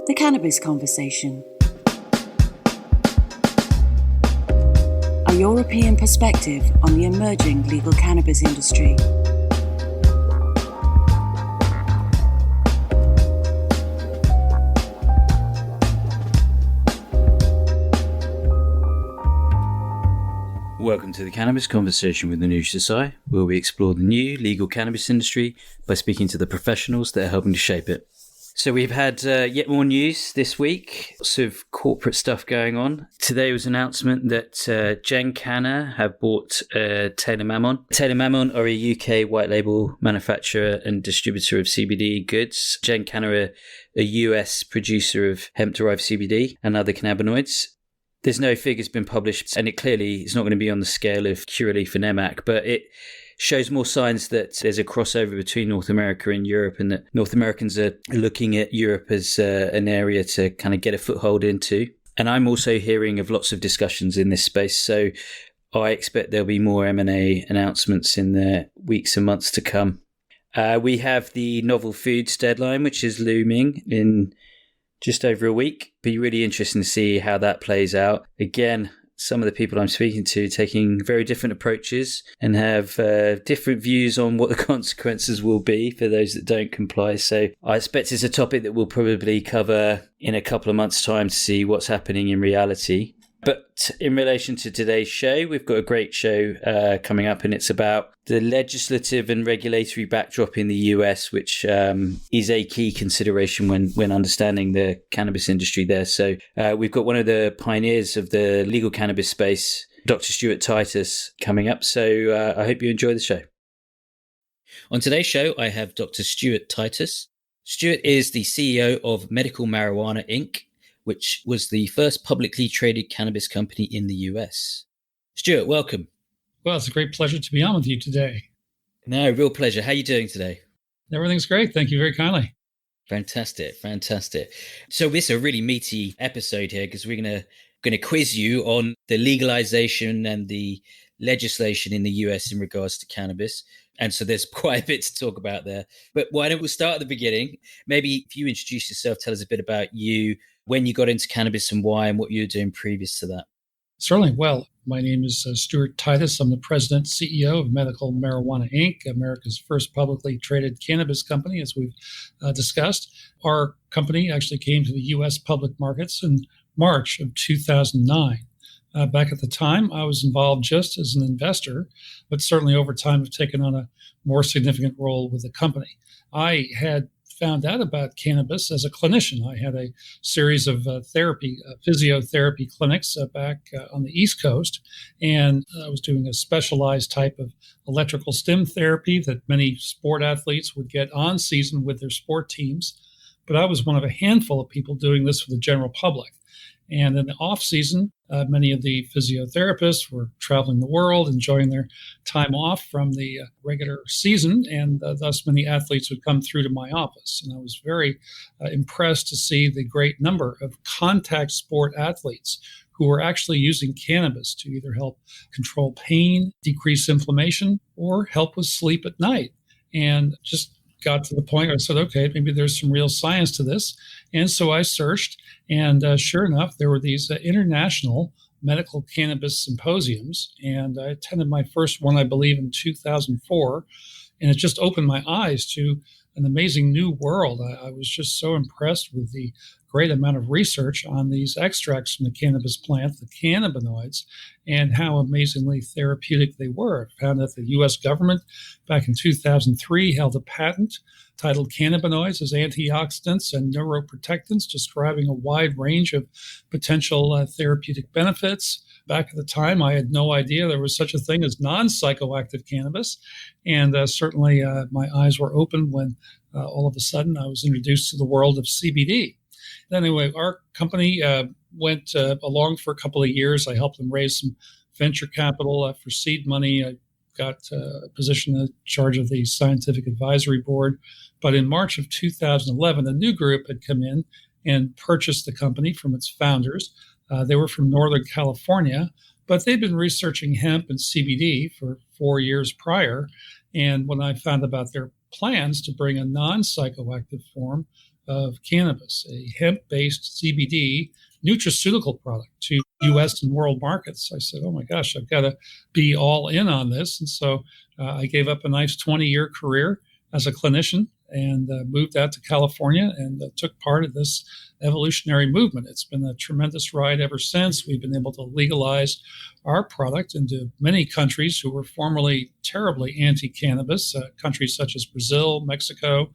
The Cannabis Conversation. A European perspective on the emerging legal cannabis industry. Welcome to the Cannabis Conversation with Anush Desai, where we explore the new legal cannabis industry by speaking to the professionals that are helping to shape it. So we've had yet more news this week, lots of corporate stuff going on. Today was an announcement that Gen Canna have bought Taylor Mammon. Taylor Mammon are a UK white label manufacturer and distributor of CBD goods. Gen Canna are a US producer of hemp-derived CBD and other cannabinoids. There's no figures been published, and it clearly is not going to be on the scale of Curaleaf and EMMAC, but it shows more signs that there's a crossover between North America and Europe, and that North Americans are looking at Europe as an area to kind of get a foothold into. And I'm also hearing of lots of discussions in this space, so I expect there'll be more M&A announcements in the weeks and months to come. We have the novel foods deadline, which is looming in just over a week. Be really interesting to see how that plays out. Again, some of the people I'm speaking to taking very different approaches and have different views on what the consequences will be for those that don't comply. So I expect it's a topic that we'll probably cover in a couple of months' time to see what's happening in reality. But in relation to today's show, we've got a great show coming up, and it's about the legislative and regulatory backdrop in the US, which is a key consideration when understanding the cannabis industry there. So we've got one of the pioneers of the legal cannabis space, Dr. Stuart Titus, coming up. So I hope you enjoy the show. On today's show, I have Dr. Stuart Titus. Stuart is the CEO of Medical Marijuana, Inc., which was the first publicly traded cannabis company in the US. Stuart, welcome. Well, it's a great pleasure to be on with you today. No, real pleasure. How are you doing today? Everything's great. Thank you very kindly. Fantastic. So this is a really meaty episode here because we're going to quiz you on the legalization and the legislation in the US in regards to cannabis. And so there's quite a bit to talk about there. But why don't we start at the beginning? Maybe if you introduce yourself, tell us a bit about you, when you got into cannabis and why, and what you were doing previous to that. Certainly. Well, my name is Stuart Titus. I'm the president CEO of Medical Marijuana, Inc., America's first publicly traded cannabis company, as we've discussed. Our company actually came to the U.S. public markets in March of 2009. Back at the time, I was involved just as an investor, but certainly over time have taken on a more significant role with the company. I had found out about cannabis as a clinician. I had a series of physiotherapy clinics back on the East Coast, and I was doing a specialized type of electrical stim therapy that many sport athletes would get on season with their sport teams. But I was one of a handful of people doing this for the general public. And in the off season, many of the physiotherapists were traveling the world, enjoying their time off from the regular season, and thus many athletes would come through to my office. And I was very impressed to see the great number of contact sport athletes who were actually using cannabis to either help control pain, decrease inflammation, or help with sleep at night. And just got to the point where I said, okay, maybe there's some real science to this. And so I searched, and sure enough, there were these international medical cannabis symposiums. And I attended my first one, I believe, in 2004. And it just opened my eyes to an amazing new world. I was just so impressed with the great amount of research on these extracts from the cannabis plant, the cannabinoids, and how amazingly therapeutic they were. I found that the U.S. government back in 2003 held a patent titled Cannabinoids as Antioxidants and Neuroprotectants, describing a wide range of potential therapeutic benefits. Back at the time, I had no idea there was such a thing as non-psychoactive cannabis, and certainly my eyes were open when all of a sudden I was introduced to the world of CBD. Anyway, our company went along for a couple of years. I helped them raise some venture capital for seed money. I got a position in charge of the scientific advisory board. But in March of 2011, a new group had come in and purchased the company from its founders. They were from Northern California, but they'd been researching hemp and CBD for 4 years prior. And when I found about their plans to bring a non-psychoactive form of cannabis, a hemp-based CBD nutraceutical product to U.S. and world markets. I said, oh my gosh, I've got to be all in on this. And so I gave up a nice 20-year career as a clinician and moved out to California and took part in this evolutionary movement. It's been a tremendous ride ever since. We've been able to legalize our product into many countries who were formerly terribly anti-cannabis, countries such as Brazil, Mexico.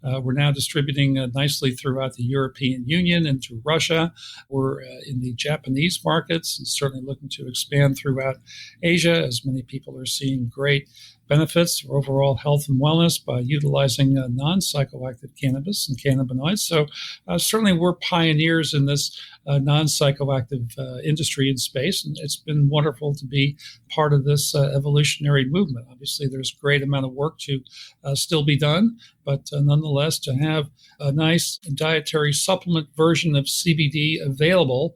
We're now distributing nicely throughout the European Union and to Russia. We're in the Japanese markets and certainly looking to expand throughout Asia, as many people are seeing great benefits for overall health and wellness by utilizing non-psychoactive cannabis and cannabinoids. So certainly we're pioneers in this non-psychoactive industry and space, and it's been wonderful to be part of this evolutionary movement. Obviously, there's a great amount of work to still be done, but nonetheless, to have a nice dietary supplement version of CBD available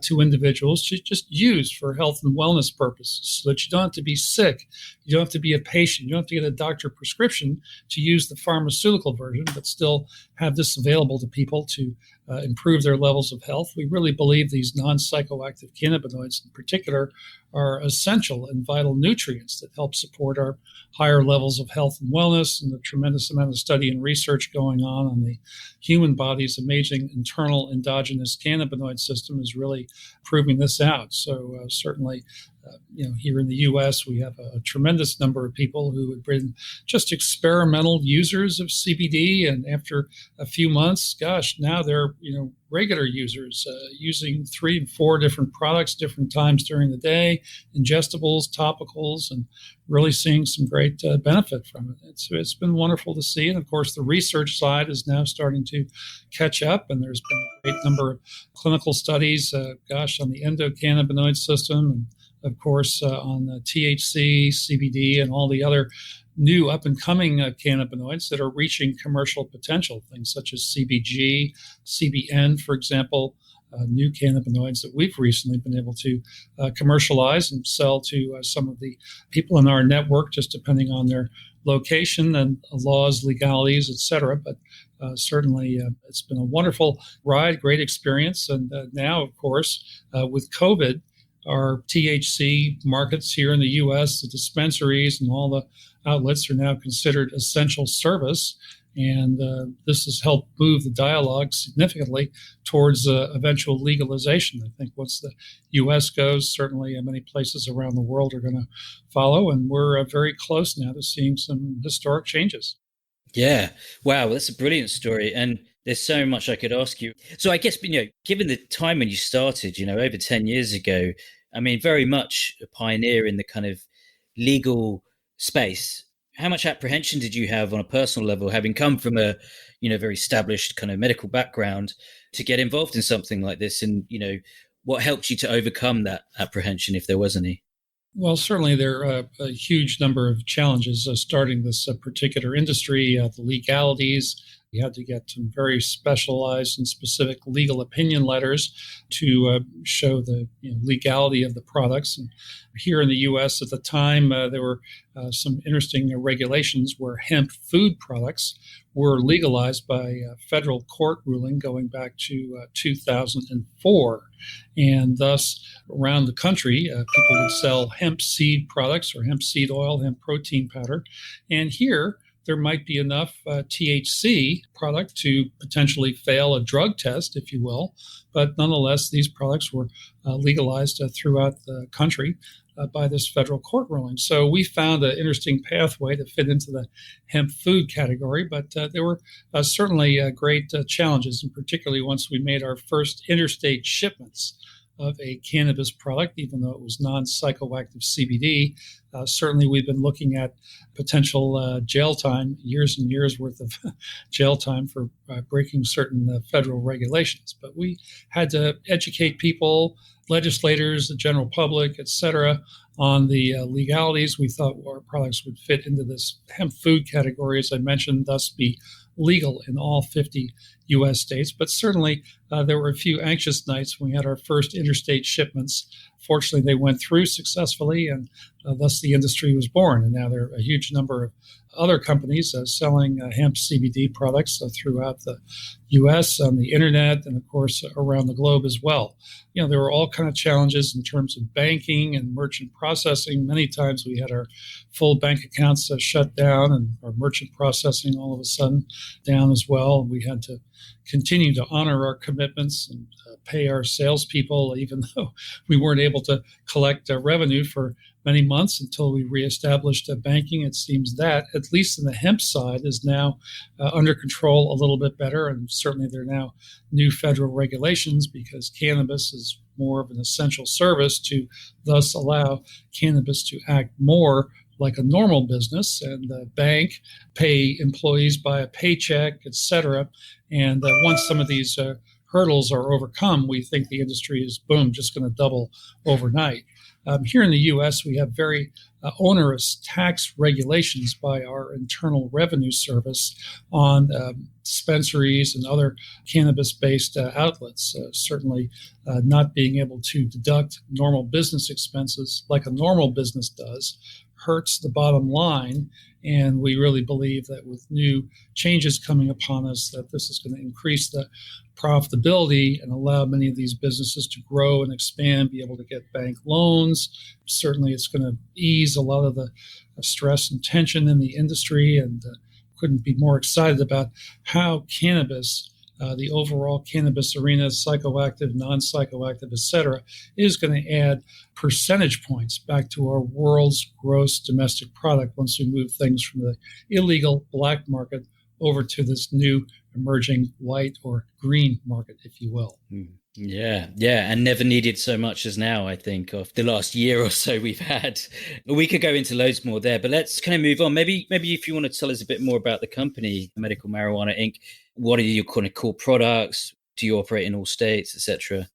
to individuals to just use for health and wellness purposes, so that you don't have to be sick, you don't have to be a patient, you don't have to get a doctor prescription to use the pharmaceutical version, but still have this available to people to improve their levels of health. We really believe these non-psychoactive cannabinoids in particular are essential and vital nutrients that help support our higher levels of health and wellness, and the tremendous amount of study and research going on the human body's amazing internal endogenous cannabinoid system is really proving this out. So certainly, here in the U.S., we have a tremendous number of people who have been just experimental users of CBD, and after a few months, gosh, now they're regular users using 3 and 4 different products, different times during the day, ingestibles, topicals, and really seeing some great benefit from it. It's been wonderful to see, and of course, the research side is now starting to catch up, and there's been a great number of clinical studies, on the endocannabinoid system, and of course, on THC, CBD, and all the other new up-and-coming cannabinoids that are reaching commercial potential, things such as CBG, CBN, for example, new cannabinoids that we've recently been able to commercialize and sell to some of the people in our network, just depending on their location and laws, legalities, et cetera. But certainly it's been a wonderful ride, great experience. And now, of course, with COVID, our THC markets here in the U.S., the dispensaries and all the outlets are now considered essential service. And this has helped move the dialogue significantly towards eventual legalization. I think once the U.S. goes, certainly many places around the world are going to follow. And we're very close now to seeing some historic changes. Yeah. Wow. That's a brilliant story. And there's so much I could ask you. So I guess, given the time when you started, over 10 years ago, I mean, very much a pioneer in the kind of legal space. How much apprehension did you have on a personal level, having come from a, very established kind of medical background, to get involved in something like this? And, what helped you to overcome that apprehension, if there was any? Well, certainly there are a huge number of challenges starting this particular industry, the legalities. We had to get some very specialized and specific legal opinion letters to show the legality of the products. And here in the U.S. at the time, there were some interesting regulations where hemp food products were legalized by a federal court ruling going back to 2004. And thus, around the country, people would sell hemp seed products or hemp seed oil, hemp protein powder. And here, there might be enough THC product to potentially fail a drug test, if you will. But nonetheless, these products were legalized throughout the country by this federal court ruling. So we found an interesting pathway to fit into the hemp food category, but there were certainly great challenges, and particularly once we made our first interstate shipments of a cannabis product, even though it was non-psychoactive CBD. Certainly, we've been looking at potential jail time, years and years worth of jail time for breaking certain federal regulations. But we had to educate people, legislators, the general public, et cetera, on the legalities. We thought our products would fit into this hemp food category, as I mentioned, thus be legal in all 50 U.S. states. But certainly there were a few anxious nights when we had our first interstate shipments. Fortunately, they went through successfully, and thus the industry was born. And now there are a huge number of other companies selling hemp CBD products throughout the U.S., on the internet, and of course around the globe as well. There were all kind of challenges in terms of banking and merchant processing. Many times we had our full bank accounts shut down, and our merchant processing all of a sudden down as well. We had to continue to honor our commitments and pay our salespeople, even though we weren't able to collect revenue for many months until we reestablished banking. It seems that, at least in the hemp side, is now under control a little bit better. And certainly there are now new federal regulations because cannabis is more of an essential service to thus allow cannabis to act more like a normal business, and the bank pay employees by a paycheck, et cetera. And once some of these hurdles are overcome, we think the industry is, just going to double overnight. Here in the U.S., we have very onerous tax regulations by our Internal Revenue Service on dispensaries and other cannabis-based outlets. Certainly not being able to deduct normal business expenses like a normal business does hurts the bottom line. And we really believe that with new changes coming upon us, that this is going to increase the profitability and allow many of these businesses to grow and expand, be able to get bank loans. Certainly, it's going to ease a lot of the stress and tension in the industry, and couldn't be more excited about how cannabis, the overall cannabis arena, psychoactive, non-psychoactive, et cetera, is going to add percentage points back to our world's gross domestic product once we move things from the illegal black market over to this new emerging white or green market, if you will. Yeah, and never needed so much as now, I think, of the last year or so we've had. We could go into loads more there, but let's kind of move on. Maybe if you want to tell us a bit more about the company, Medical Marijuana Inc. What are your kind of core products? Do you operate in all states, etc.?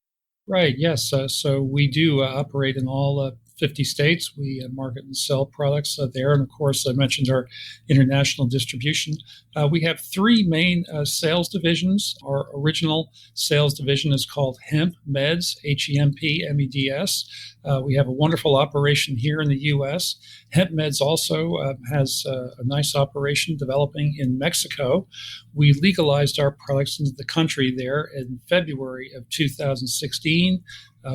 Right, yes. So we do operate in all 50 states. We market and sell products there. And of course, I mentioned our international distribution. We have three main sales divisions. Our original sales division is called Hemp Meds, HEMP-MEDS. We have a wonderful operation here in the U.S. Hemp Meds also has a nice operation developing in Mexico. We legalized our products into the country there in February of 2016.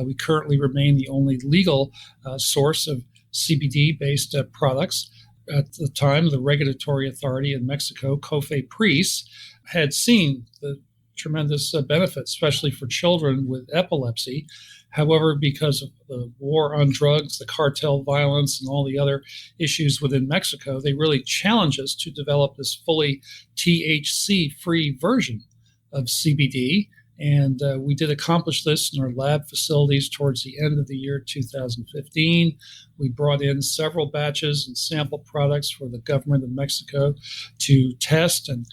We currently remain the only legal source of CBD-based products. At the time, the regulatory authority in Mexico, COFEPRIS, had seen the tremendous benefits, especially for children with epilepsy. However, because of the war on drugs, the cartel violence, and all the other issues within Mexico, they really challenged us to develop this fully THC-free version of CBD. And we did accomplish this in our lab facilities towards the end of the year 2015. We brought in several batches and sample products for the government of Mexico to test and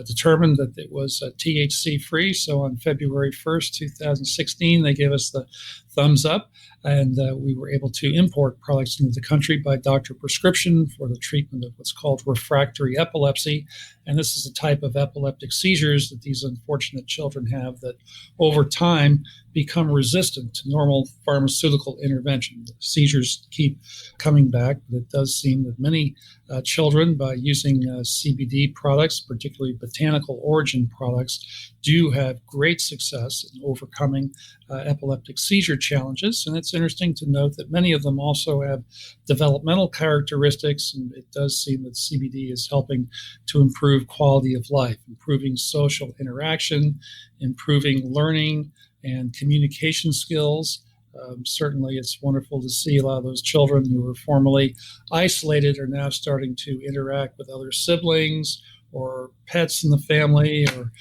determine that it was THC-free. So on February 1st, 2016, they gave us the thumbs up, and we were able to import products into the country by doctor prescription for the treatment of what's called refractory epilepsy. And this is a type of epileptic seizures that these unfortunate children have that over time become resistant to normal pharmaceutical intervention. The seizures keep coming back, but it does seem that many children, by using CBD products, particularly botanical origin products, do have great success in overcoming epileptic seizure challenges. And it's interesting to note that many of them also have developmental characteristics, and it does seem that CBD is helping to improve quality of life, improving social interaction, improving learning and communication skills. Certainly, it's wonderful to see a lot of those children who were formerly isolated are now starting to interact with other siblings or pets in the family or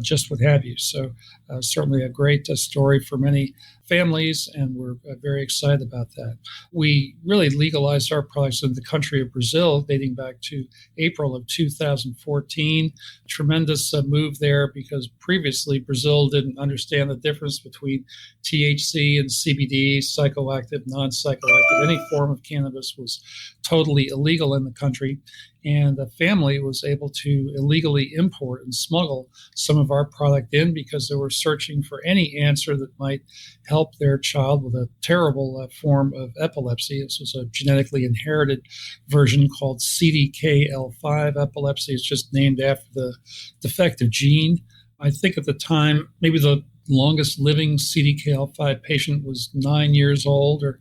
just what have you. So certainly a great story for many families, and we're very excited about that. We really legalized our products in the country of Brazil dating back to April of 2014. Tremendous move there because previously Brazil didn't understand the difference between THC and CBD, psychoactive, non-psychoactive. Any form of cannabis was totally illegal in the country. And the family was able to illegally import and smuggle some of our product in because they were searching for any answer that might help their child with a terrible form of epilepsy. This was a genetically inherited version called CDKL5 epilepsy. It's just named after the defective gene. I think at the time, maybe the longest living CDKL5 patient was 9 years old or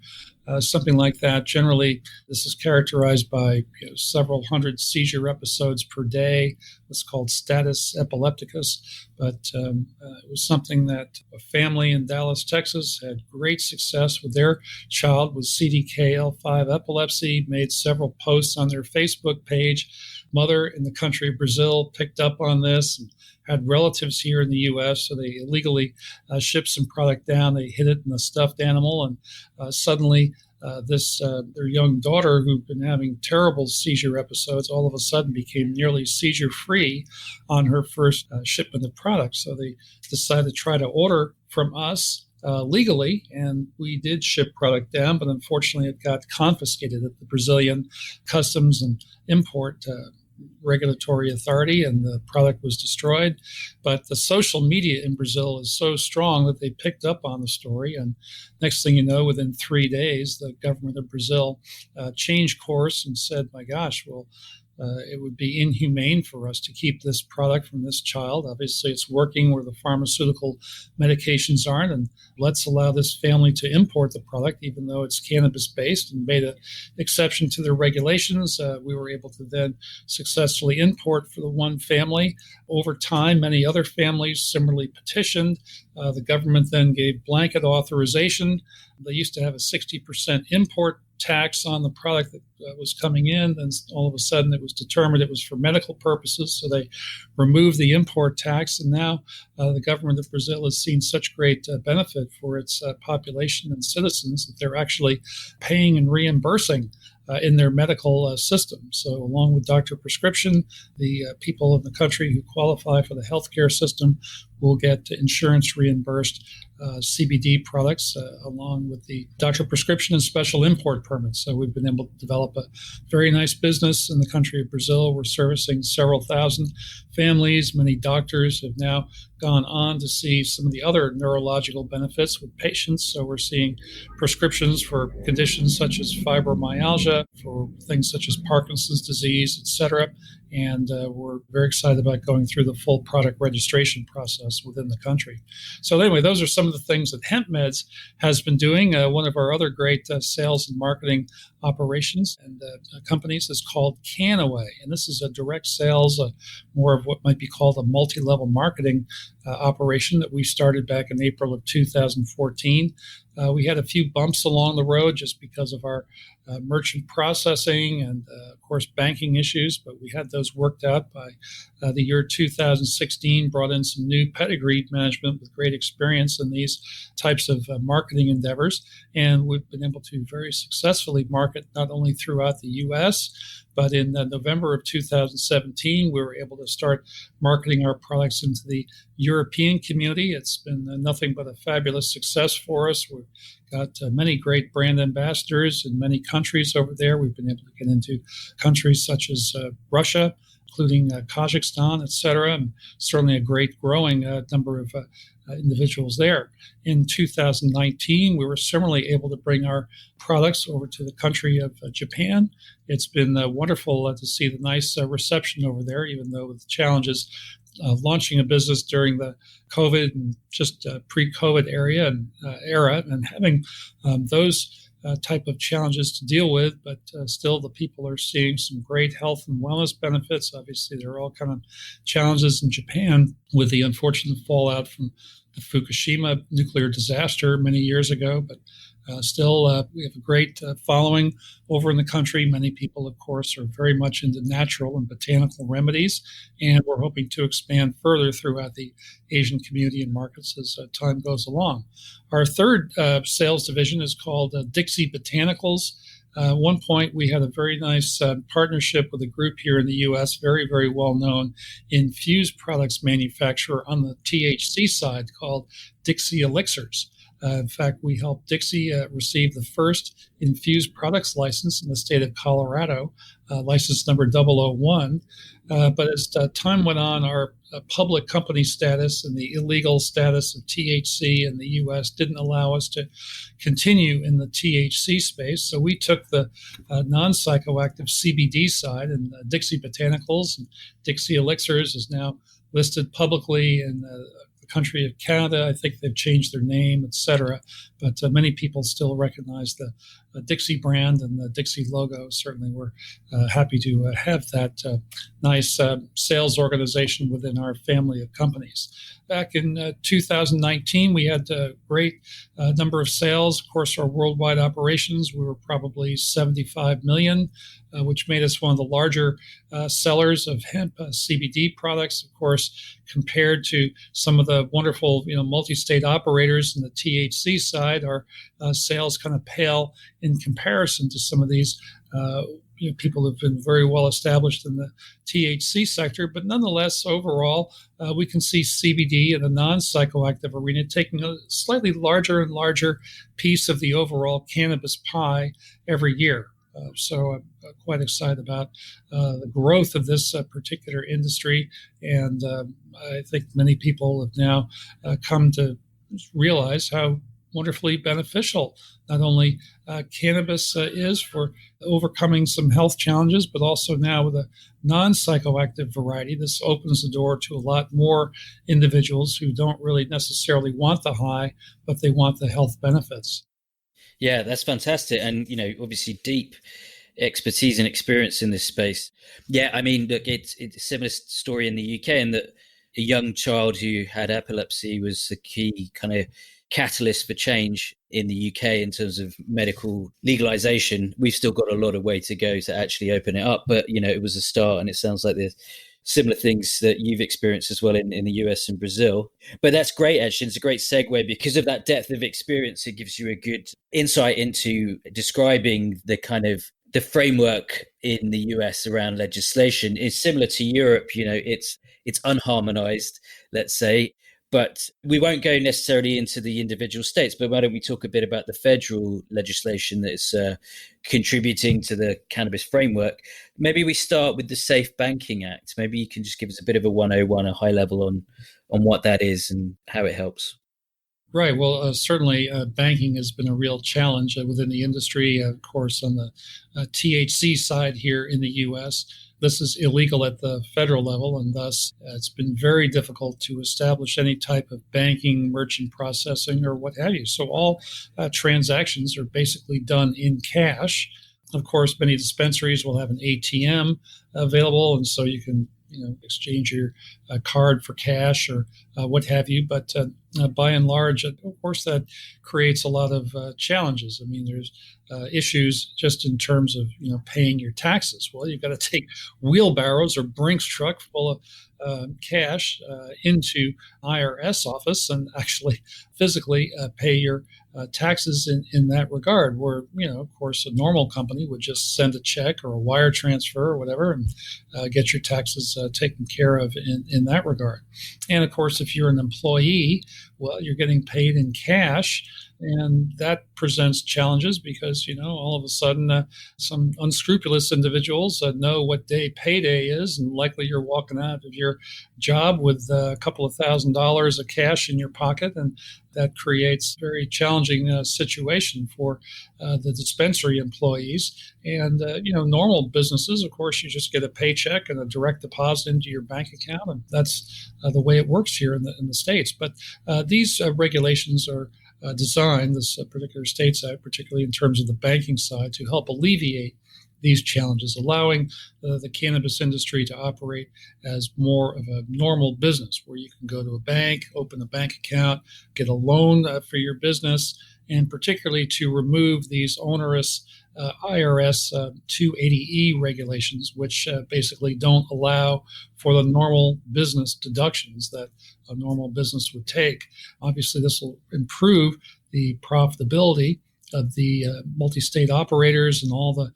something like that. Generally, this is characterized by several hundred seizure episodes per day. It's called status epilepticus. But it was something that a family in Dallas, Texas had great success with their child with CDKL5 epilepsy, made several posts on their Facebook page. Mother in the country of Brazil picked up on this and had relatives here in the U.S., so they illegally shipped some product down. They hid it in a stuffed animal, and suddenly their young daughter, who'd been having terrible seizure episodes, all of a sudden became nearly seizure-free on her first shipment of product. So they decided to try to order from us legally, and we did ship product down, but unfortunately it got confiscated at the Brazilian Customs and Import Regulatory Authority, and the product was destroyed. But the social media in Brazil is so strong that they picked up on the story, and next thing you know, within 3 days, the government of Brazil changed course and said, my gosh, well, it would be inhumane for us to keep this product from this child. Obviously, it's working where the pharmaceutical medications aren't, and let's allow this family to import the product, even though it's cannabis-based, and made an exception to their regulations. We were able to then successfully import for the one family. Over time, many other families similarly petitioned. The government then gave blanket authorization. They used to have a 60% import tax on the product that was coming in. Then all of a sudden it was determined it was for medical purposes, so they removed the import tax. And now the government of Brazil has seen such great benefit for its population and citizens that they're actually paying and reimbursing in their medical system. So along with doctor prescription, the people in the country who qualify for the healthcare system will get insurance reimbursed CBD products along with the doctor prescription and special import permits. So we've been able to develop a very nice business in the country of Brazil. We're servicing several thousand families. Many doctors have now gone on to see some of the other neurological benefits with patients. So we're seeing prescriptions for conditions such as fibromyalgia, for things such as Parkinson's disease, etc. And we're very excited about going through the full product registration process within the country. So anyway, those are some of the things that HempMeds has been doing. One of our other great sales and marketing operations and companies is called Canaway. And this is a direct sales, more of what might be called a multi-level marketing operation that we started back in April of 2014. We had a few bumps along the road just because of our merchant processing and, of course, banking issues, but we had those worked out by the year 2016, brought in some new pedigreed management with great experience in these types of marketing endeavors, and we've been able to very successfully market not only throughout the U.S., but in November of 2017, we were able to start marketing our products into the European community. It's been nothing but a fabulous success for us. We've got many great brand ambassadors in many countries over there. We've been able to get into countries such as Russia, including Kazakhstan, et cetera, and certainly a great growing number of individuals there. In 2019, we were similarly able to bring our products over to the country of Japan. It's been wonderful to see the nice reception over there, even though with the challenges of launching a business during the COVID and just pre-COVID era and having those type of challenges to deal with, but still the people are seeing some great health and wellness benefits. Obviously, there are all kind of challenges in Japan with the unfortunate fallout from the Fukushima nuclear disaster many years ago, but We have a great following over in the country. Many people, of course, are very much into natural and botanical remedies, and we're hoping to expand further throughout the Asian community and markets as time goes along. Our third sales division is called Dixie Botanicals. At one point, we had a very nice partnership with a group here in the U.S., very, very well-known infused products manufacturer on the THC side called Dixie Elixirs. In fact, we helped Dixie receive the first infused products license in the state of Colorado, license number 001. But as time went on, our public company status and the illegal status of THC in the U.S. didn't allow us to continue in the THC space. So we took the non-psychoactive CBD side, and Dixie Botanicals and Dixie Elixirs is now listed publicly in the country of Canada. I think they've changed their name, et cetera. But many people still recognize the Dixie brand and the Dixie logo. Certainly, we're happy to have that nice sales organization within our family of companies. Back in 2019, we had a great number of sales. Of course, our worldwide operations, we were probably 75 million, which made us one of the larger sellers of hemp CBD products. Of course, compared to some of the wonderful, multi-state operators in the THC side, our sales kind of pale in comparison to some of these people who've been very well established in the THC sector. But nonetheless, overall, we can see CBD in the non-psychoactive arena taking a slightly larger and larger piece of the overall cannabis pie every year. So I'm quite excited about the growth of this particular industry. And I think many people have now come to realize how wonderfully beneficial not only cannabis is for overcoming some health challenges, but also now with a non-psychoactive variety. This opens the door to a lot more individuals who don't really necessarily want the high, but they want the health benefits. Yeah, that's fantastic. And, obviously deep expertise and experience in this space. Yeah, I mean, look, it's a similar story in the UK in that a young child who had epilepsy was the key kind of catalyst for change in the UK in terms of medical legalization. We've still got a lot of way to go to actually open it up, but, it was a start, and it sounds like there's similar things that you've experienced as well in the US and Brazil. But that's great, actually. It's a great segue because of that depth of experience. It gives you a good insight into describing the kind of the framework in the US around legislation. Is similar to Europe. It's unharmonized, let's say, but we won't go necessarily into the individual states. But why don't we talk a bit about the federal legislation that is contributing to the cannabis framework? Maybe we start with the Safe Banking Act. Maybe you can just give us a bit of a 101, a high level on what that is and how it helps. Right. Well, certainly banking has been a real challenge within the industry. Of course, on the THC side here in the U.S., this is illegal at the federal level, and thus it's been very difficult to establish any type of banking, merchant processing, or what have you. So all transactions are basically done in cash. Of course, many dispensaries will have an ATM available, and so you can exchange your card for cash or what have you. But by and large, of course, that creates a lot of challenges. I mean, there's issues just in terms of paying your taxes. Well, you've got to take wheelbarrows or Brinks truck full of cash into IRS office and actually physically pay your taxes in that regard, where, of course, a normal company would just send a check or a wire transfer or whatever and get your taxes taken care of in that regard. And of course, if you're an employee, well, you're getting paid in cash. And that presents challenges because, all of a sudden some unscrupulous individuals know what day payday is, and likely you're walking out of your job with a couple of $1,000s of cash in your pocket. And that creates a very challenging situation for the dispensary employees. And, normal businesses, of course, you just get a paycheck and a direct deposit into your bank account. And that's the way it works here in the States. But these regulations are designed, this particular states act, particularly in terms of the banking side, to help alleviate these challenges, allowing the cannabis industry to operate as more of a normal business, where you can go to a bank, open a bank account, get a loan for your business, and particularly to remove these onerous IRS 280E regulations, which basically don't allow for the normal business deductions that a normal business would take. Obviously, this will improve the profitability of the multi-state operators and all the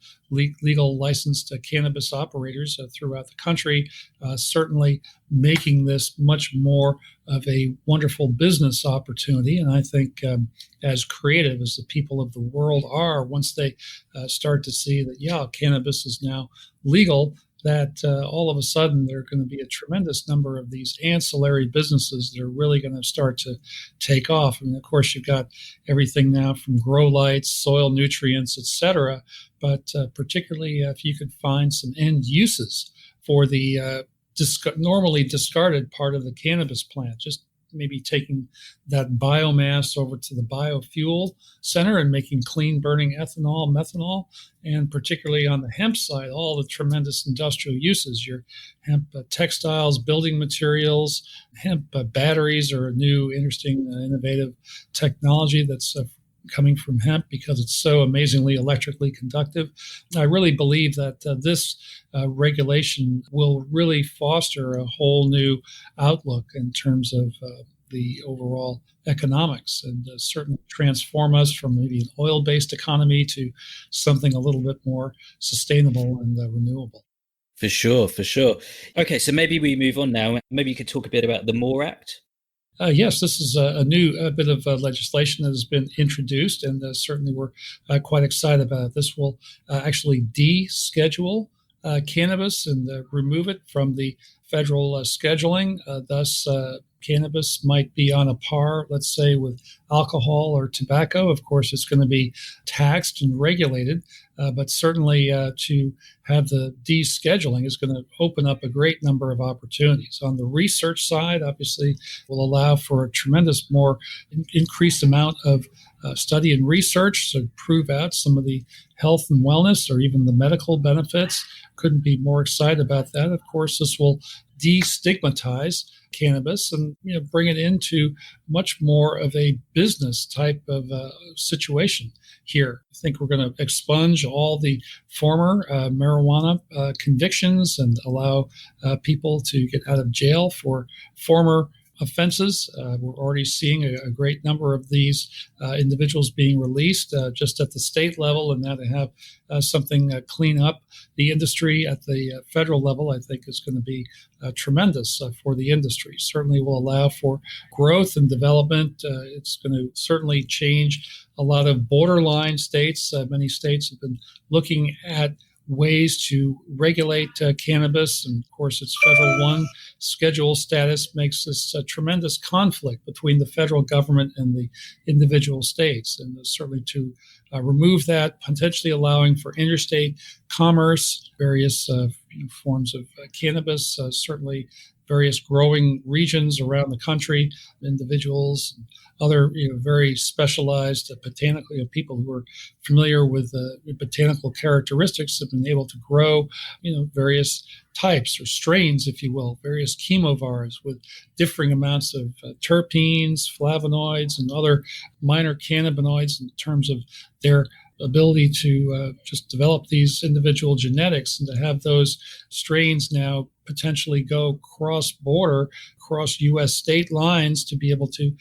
legal licensed cannabis operators throughout the country, certainly making this much more of a wonderful business opportunity. And I think as creative as the people of the world are, once they start to see that, cannabis is now legal, that all of a sudden there are going to be a tremendous number of these ancillary businesses that are really going to start to take off. And of course, you've got everything now from grow lights, soil nutrients, etc. But particularly if you could find some end uses for the normally discarded part of the cannabis plant, just maybe taking that biomass over to the biofuel center and making clean burning ethanol, methanol, and particularly on the hemp side, all the tremendous industrial uses, your hemp textiles, building materials, hemp batteries are a new, interesting, innovative technology that's coming from hemp because it's so amazingly electrically conductive. I really believe that this regulation will really foster a whole new outlook in terms of the overall economics and certainly transform us from maybe an oil-based economy to something a little bit more sustainable and renewable. For sure, for sure. Okay, so maybe we move on now. Maybe you could talk a bit about the MORE Act. Yes, this is a new bit of legislation that has been introduced, and certainly we're quite excited about it. This will actually deschedule cannabis and remove it from the federal scheduling. Thus, cannabis might be on a par, let's say, with alcohol or tobacco. Of course, it's going to be taxed and regulated, but certainly to have the descheduling is going to open up a great number of opportunities. On the research side, obviously, will allow for a tremendous more increased amount of study and research to prove out some of the health and wellness or even the medical benefits. Couldn't be more excited about that. Of course, this will destigmatize cannabis and bring it into much more of a business type of situation here. I think we're going to expunge all the former marijuana convictions and allow people to get out of jail for former offenses. We're already seeing a great number of these individuals being released just at the state level, and now to have something clean up the industry at the federal level, I think is going to be tremendous for the industry. Certainly will allow for growth and development. It's going to certainly change a lot of borderline states. Many states have been looking at ways to regulate cannabis, and of course its Federal 1 schedule status makes this a tremendous conflict between the federal government and the individual states, and certainly to remove that, potentially allowing for interstate commerce, various forms of cannabis, certainly various growing regions around the country, individuals, other very specialized botanical people who are familiar with botanical characteristics have been able to grow, various types or strains, if you will, various chemovars with differing amounts of terpenes, flavonoids, and other minor cannabinoids in terms of their ability to just develop these individual genetics, and to have those strains now potentially go cross-border, across U.S. state lines, to be able to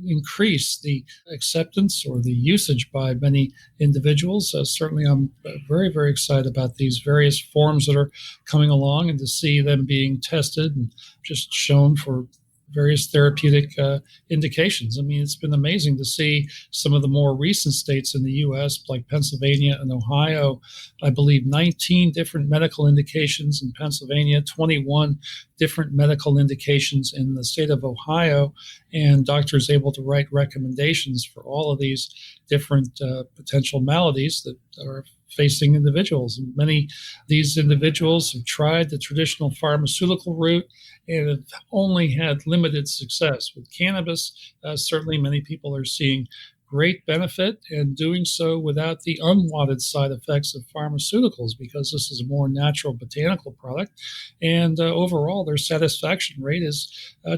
increase the acceptance or the usage by many individuals. Certainly, I'm very, very excited about these various forms that are coming along, and to see them being tested and just shown for various therapeutic indications. I mean, it's been amazing to see some of the more recent states in the U.S., like Pennsylvania and Ohio. I believe 19 different medical indications in Pennsylvania, 21 different medical indications in the state of Ohio, and doctors able to write recommendations for all of these different potential maladies that are facing individuals. And many of these individuals have tried the traditional pharmaceutical route and have only had limited success. With cannabis, certainly many people are seeing great benefit and doing so without the unwanted side effects of pharmaceuticals, because this is a more natural botanical product. And overall, their satisfaction rate is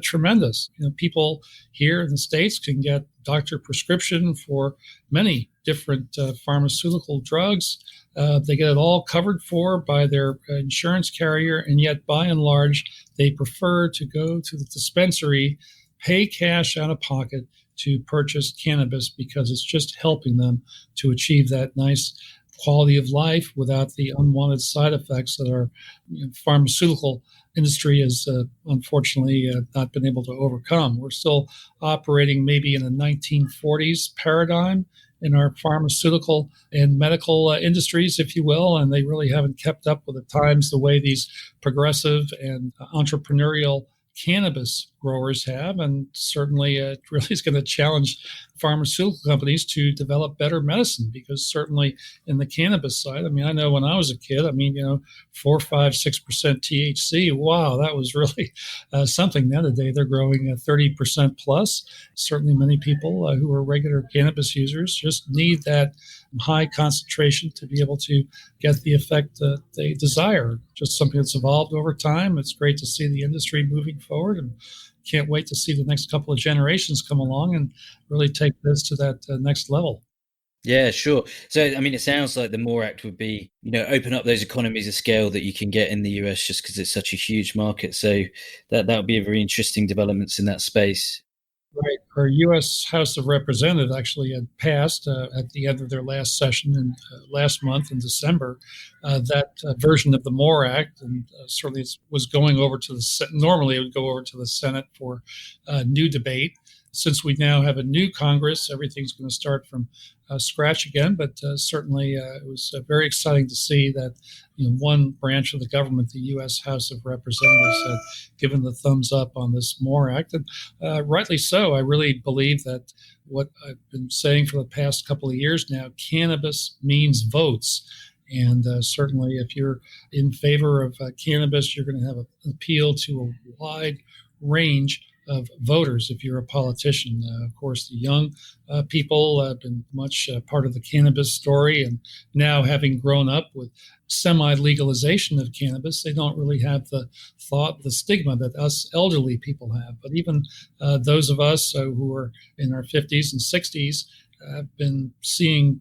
tremendous. People here in the States can get doctor prescription for many different pharmaceutical drugs. They get it all covered for by their insurance carrier, and yet by and large, they prefer to go to the dispensary, pay cash out of pocket to purchase cannabis, because it's just helping them to achieve that nice quality of life without the unwanted side effects that our pharmaceutical industry has unfortunately not been able to overcome. We're still operating maybe in the 1940s paradigm in our pharmaceutical and medical industries, if you will, and they really haven't kept up with the times the way these progressive and entrepreneurial cannabis growers have. And certainly it really is going to challenge pharmaceutical companies to develop better medicine, because certainly in the cannabis side, I know when I was a kid, 4, 5, 6% THC. Wow, that was really something. The other day they're growing 30% plus. Certainly many people who are regular cannabis users just need that high concentration to be able to get the effect that they desire. Just something that's evolved over time. It's great to see the industry moving forward, and can't wait to see the next couple of generations come along and really take this to that next level. Yeah, sure. So, it sounds like the MORE Act would be, open up those economies of scale that you can get in the US just because it's such a huge market. So that would be a very interesting developments in that space. Right. Our U.S. House of Representatives actually had passed at the end of their last session in last month in December that version of the MORE Act, and certainly it was going over to the normally it would go over to the Senate for new debate. Since we now have a new Congress, everything's going to start from scratch again. But certainly it was very exciting to see that one branch of the government, the U.S. House of Representatives, had given the thumbs up on this MORE Act. And rightly so. I really believe that what I've been saying for the past couple of years now, cannabis means votes. And certainly if you're in favor of cannabis, you're going to have an appeal to a wide range of voters if you're a politician. Of course, the young people have been much part of the cannabis story, and now having grown up with semi-legalization of cannabis, they don't really have the stigma that us elderly people have. But even those of us who are in our 50s and 60s have been seeing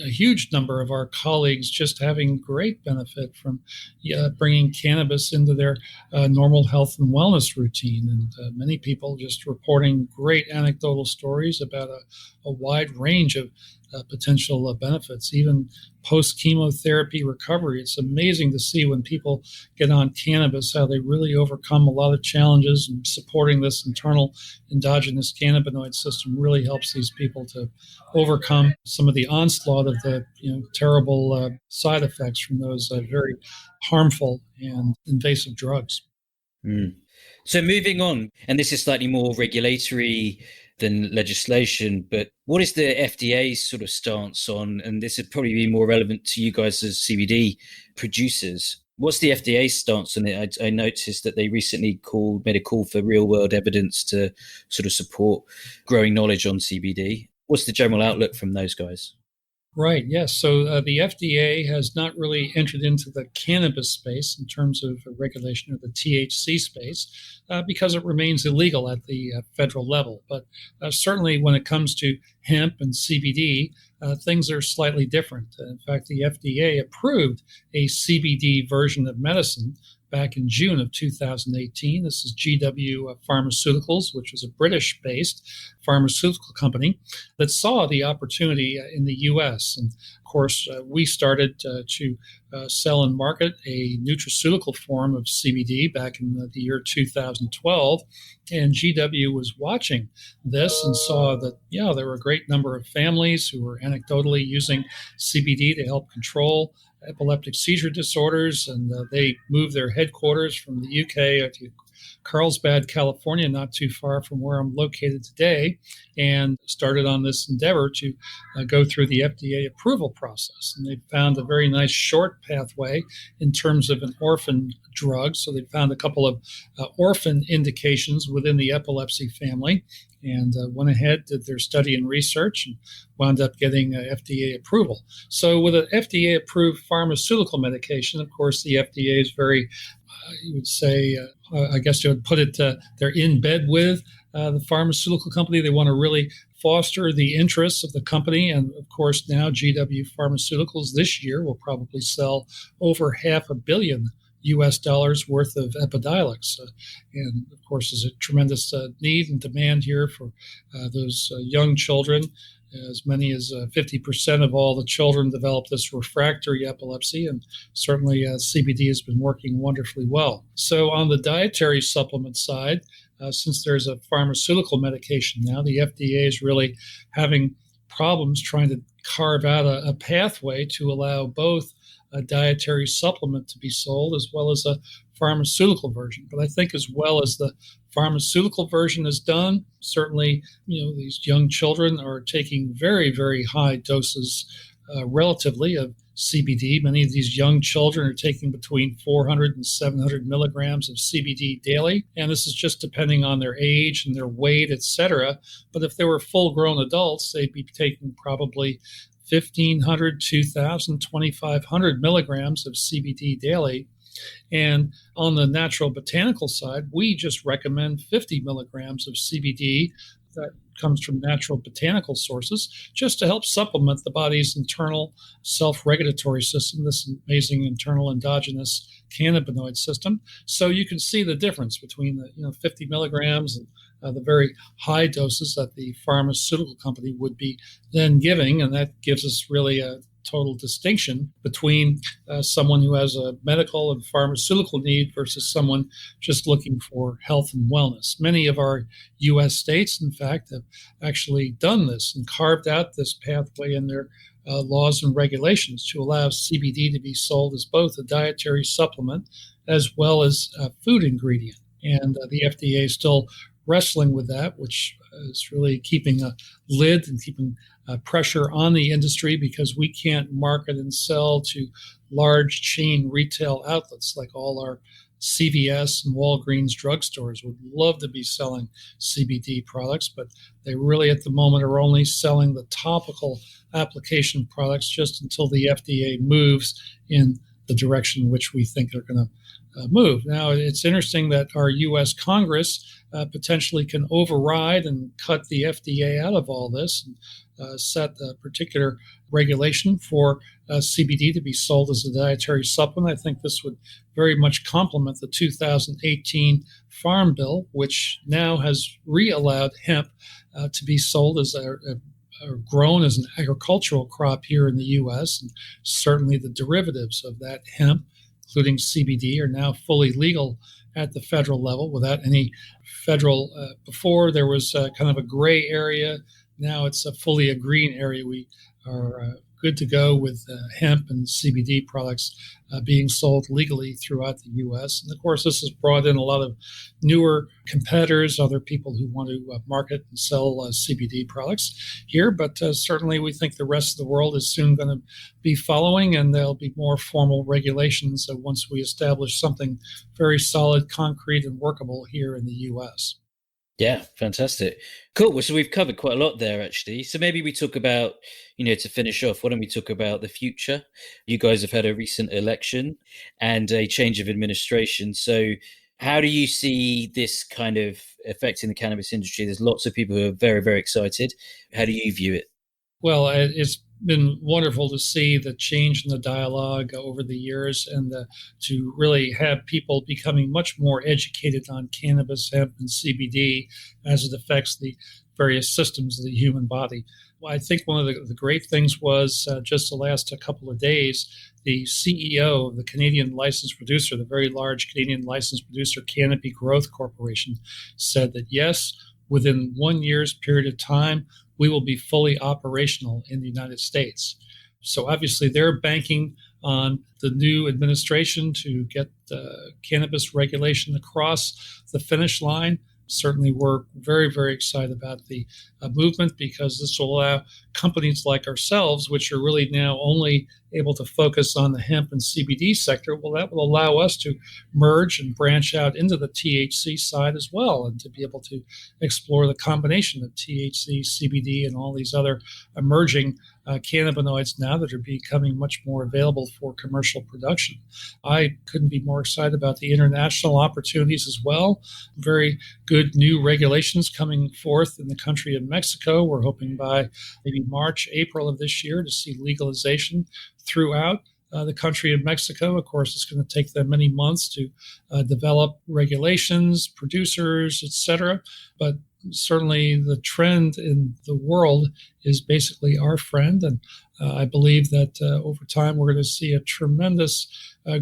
a huge number of our colleagues just having great benefit from bringing cannabis into their normal health and wellness routine. And many people just reporting great anecdotal stories about a wide range of potential benefits, even post-chemotherapy recovery. It's amazing to see when people get on cannabis, how they really overcome a lot of challenges, and supporting this internal endogenous cannabinoid system really helps these people to overcome some of the onslaught of the terrible side effects from those very harmful and invasive drugs. Mm. So moving on, and this is slightly more regulatory than legislation, but what is the FDA's sort of stance on, and this would probably be more relevant to you guys as CBD producers, what's the FDA's stance on it? I noticed that they recently made a call for real world evidence to sort of support growing knowledge on CBD. What's the general outlook from those guys? Right, yes. So the FDA has not really entered into the cannabis space in terms of regulation of the THC space because it remains illegal at the federal level. But certainly when it comes to hemp and CBD, things are slightly different. In fact, the FDA approved a CBD version of medicine back in June of 2018. This is GW Pharmaceuticals, which was a British-based pharmaceutical company that saw the opportunity in the U.S. And of course, we started to sell and market a nutraceutical form of CBD back in the year 2012. And GW was watching this and saw that, there were a great number of families who were anecdotally using CBD to help control epileptic seizure disorders, and they moved their headquarters from the UK to Carlsbad, California, not too far from where I'm located today, and started on this endeavor to go through the FDA approval process. And they found a very nice short pathway in terms of an orphan drug. So they found a couple of orphan indications within the epilepsy family. and went ahead, did their study and research, and wound up getting FDA approval. So with an FDA-approved pharmaceutical medication, of course, the FDA is very, you would say, I guess you would put it, they're in bed with the pharmaceutical company. They want to really foster the interests of the company. And of course, now GW Pharmaceuticals this year will probably sell over $500 million worth of Epidiolex. And of course, there's a tremendous need and demand here for those young children. As many as 50% of all the children develop this refractory epilepsy, and certainly CBD has been working wonderfully well. So on the dietary supplement side, since there's a pharmaceutical medication now, the FDA is really having problems trying to carve out a pathway to allow both a dietary supplement to be sold as well as a pharmaceutical version. But I think as well as the pharmaceutical version is done, certainly, these young children are taking very, very high doses relatively of CBD. Many of these young children are taking between 400 and 700 milligrams of CBD daily. And this is just depending on their age and their weight, etc. But if they were full-grown adults, they'd be taking probably 1,500, 2,000, 2,500 milligrams of CBD daily. And on the natural botanical side, we just recommend 50 milligrams of CBD that comes from natural botanical sources, just to help supplement the body's internal self-regulatory system, this amazing internal endogenous cannabinoid system. So you can see the difference between the 50 milligrams and the very high doses that the pharmaceutical company would be then giving, and that gives us really a total distinction between someone who has a medical and pharmaceutical need versus someone just looking for health and wellness. Many of our U.S. states, in fact, have actually done this and carved out this pathway in their laws and regulations to allow CBD to be sold as both a dietary supplement as well as a food ingredient. And the FDA is still wrestling with that, which is really keeping a lid and keeping pressure on the industry, because we can't market and sell to large chain retail outlets like all our CVS and Walgreens drugstores would love to be selling CBD products, but they really at the moment are only selling the topical application products just until the FDA moves in the direction in which we think they're going to move. Now, it's interesting that our U.S. Congress potentially can override and cut the FDA out of all this and set a particular regulation for CBD to be sold as a dietary supplement. I think this would very much complement the 2018 Farm Bill, which now has re-allowed hemp to be sold as or grown as an agricultural crop here in the U.S. And certainly the derivatives of that hemp, including CBD, are now fully legal at the federal level without any federal. Before there was kind of a gray area. Now it's fully a green area. We are good to go with hemp and CBD products being sold legally throughout the U.S. And of course, this has brought in a lot of newer competitors, other people who want to market and sell CBD products here. But certainly we think the rest of the world is soon going to be following, and there'll be more formal regulations once we establish something very solid, concrete, and workable here in the U.S. Yeah, fantastic. Cool. Well, so we've covered quite a lot there, actually. So maybe we talk about, to finish off, why don't we talk about the future? You guys have had a recent election and a change of administration. So how do you see this kind of affecting the cannabis industry? There's lots of people who are very, very excited. How do you view it? Well, it's been wonderful to see the change in the dialogue over the years, and to really have people becoming much more educated on cannabis, hemp, and CBD as it affects the various systems of the human body. Well, I think one of the great things was just the last couple of days, the CEO of the Canadian licensed producer, the very large Canadian licensed producer, Canopy Growth Corporation, said that yes, within 1 year's period of time, we will be fully operational in the United States. So obviously they're banking on the new administration to get cannabis regulation across the finish line. Certainly we're very, very excited about the movement, because this will allow companies like ourselves, which are really now only able to focus on the hemp and CBD sector, well, that will allow us to merge and branch out into the THC side as well, and to be able to explore the combination of THC, CBD, and all these other emerging cannabinoids now that are becoming much more available for commercial production. I couldn't be more excited about the international opportunities as well. Very good new regulations coming forth in the country of Mexico. We're hoping by maybe March, April of this year to see legalization throughout the country of Mexico. Of course, it's going to take them many months to develop regulations, producers, etc. But certainly the trend in the world is basically our friend. And I believe that over time, we're going to see a tremendous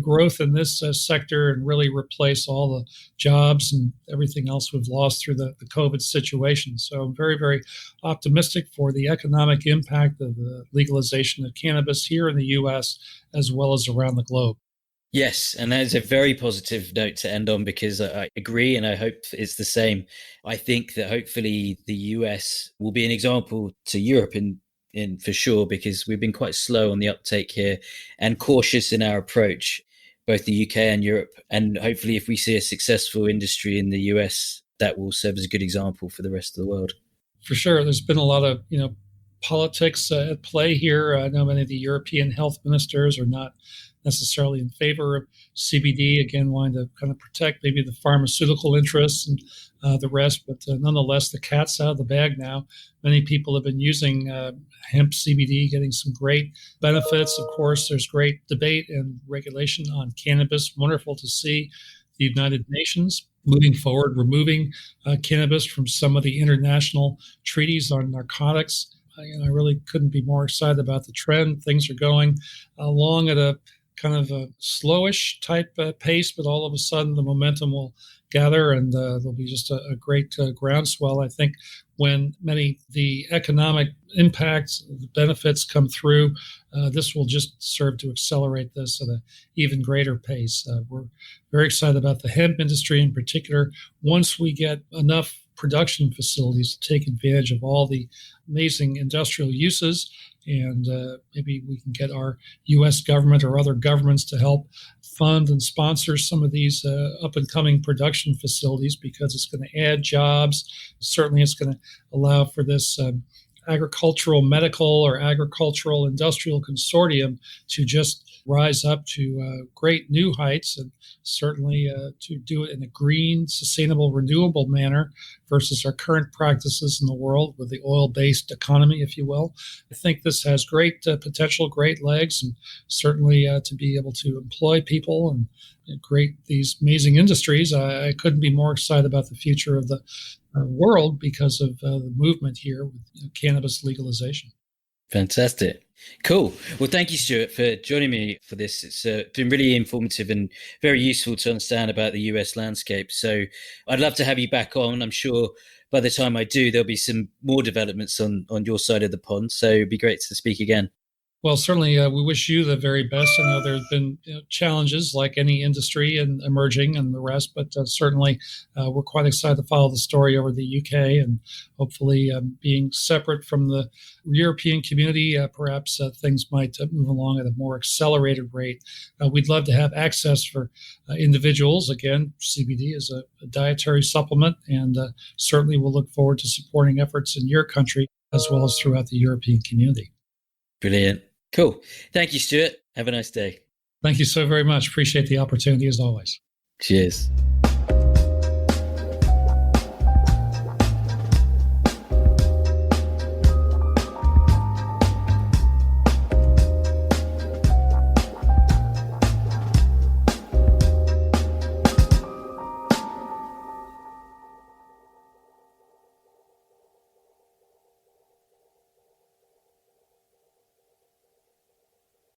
growth in this sector and really replace all the jobs and everything else we've lost through the COVID situation. So I'm very, very optimistic for the economic impact of the legalization of cannabis here in the U.S. as well as around the globe. Yes, and that is a very positive note to end on, because I agree, and I hope it's the same. I think that hopefully the US will be an example to Europe in for sure, because we've been quite slow on the uptake here and cautious in our approach, both the UK and Europe. And hopefully if we see a successful industry in the US, that will serve as a good example for the rest of the world. For sure. There's been a lot of, politics at play here. I know many of the European health ministers are not necessarily in favor of CBD, again, wanting to kind of protect maybe the pharmaceutical interests and the rest. But nonetheless, the cat's out of the bag now. Many people have been using hemp CBD, getting some great benefits. Of course, there's great debate and regulation on cannabis. Wonderful to see the United Nations moving forward, removing cannabis from some of the international treaties on narcotics. I really couldn't be more excited about the trend. Things are going along at a kind of a slowish type pace, but all of a sudden the momentum will gather, and there'll be just a great groundswell. I think when the economic impacts, the benefits come through, this will just serve to accelerate this at an even greater pace. We're very excited about the hemp industry in particular. Once we get enough production facilities to take advantage of all the amazing industrial uses, and maybe we can get our U.S. government or other governments to help fund and sponsor some of these up-and-coming production facilities, because it's going to add jobs. Certainly it's going to allow for this agricultural medical or agricultural industrial consortium to just rise up to great new heights, and certainly to do it in a green, sustainable, renewable manner versus our current practices in the world with the oil-based economy, if you will. I think this has great potential, great legs, and certainly to be able to employ people and create these amazing industries. I couldn't be more excited about the future of the world because of the movement here with cannabis legalization. Fantastic. Cool. Well, thank you, Stuart, for joining me for this. It's been really informative and very useful to understand about the US landscape. So I'd love to have you back on. I'm sure by the time I do, there'll be some more developments on your side of the pond. So it'd be great to speak again. Well, certainly we wish you the very best. I know there have been challenges like any industry and emerging and the rest, but certainly we're quite excited to follow the story over the UK, and hopefully being separate from the European community, perhaps things might move along at a more accelerated rate. We'd love to have access for individuals. Again, CBD is a dietary supplement, and certainly we'll look forward to supporting efforts in your country as well as throughout the European community. Brilliant. Cool. Thank you, Stuart. Have a nice day. Thank you so very much. Appreciate the opportunity as always. Cheers.